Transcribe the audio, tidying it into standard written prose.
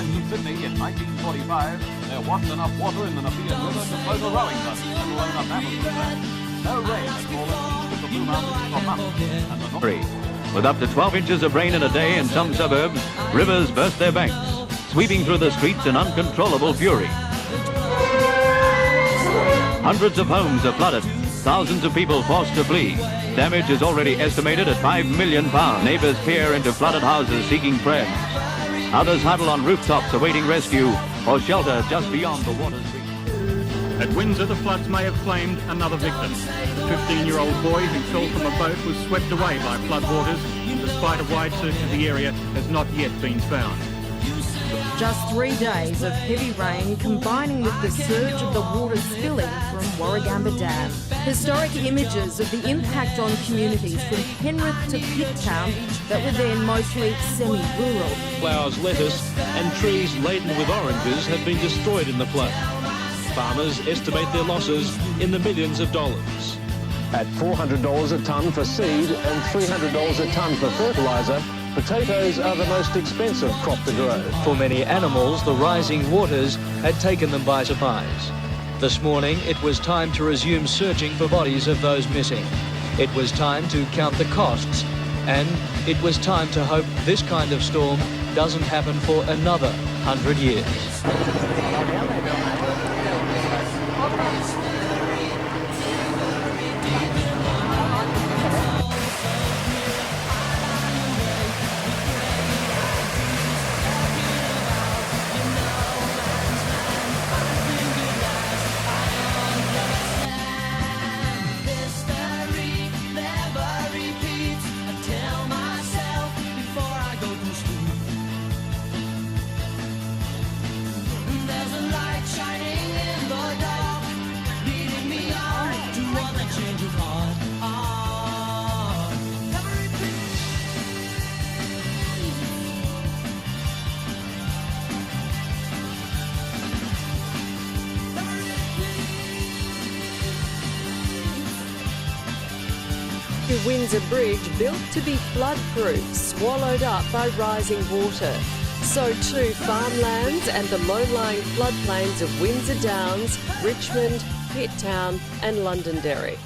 West of Sydney in 1945, there wasn't enough water in the Nepean River to float a rowing boat, let alone a mammoth boat. No rain had fallen east of the Blue Mountains for months, and the north... With up to 12 inches of rain in a day in some suburbs, rivers burst their banks, sweeping through the streets in uncontrollable fury. Hundreds of homes are flooded, thousands of people forced to flee. Damage is already estimated at £5 million. Neighbours peer into flooded houses seeking friends. Others huddle on rooftops awaiting rescue or shelter just beyond the water's reach. At Windsor, the floods may have claimed another victim. The 15-year-old boy who fell from a boat was swept away by floodwaters, and despite a wide search of the area, has not yet been found. Just 3 days of heavy rain combining with the surge of the water spilling from Warragamba Dam. Historic images of the impact on communities from Penrith to Pitt Town that were then mostly semi-rural. Flowers, lettuce and trees laden with oranges have been destroyed in the flood. Farmers estimate their losses in the millions of dollars. At $400 a tonne for seed and $300 a tonne for fertiliser, potatoes are the most expensive crop to grow. For many animals, the rising waters had taken them by surprise. This morning, it was time to resume searching for bodies of those missing. It was time to count the costs, and it was time to hope this kind of storm doesn't happen for another 100 years. The Windsor Bridge, built to be flood-proof, swallowed up by rising water. So too farmlands and the low-lying floodplains of Windsor Downs, Richmond, Pitt Town and Londonderry.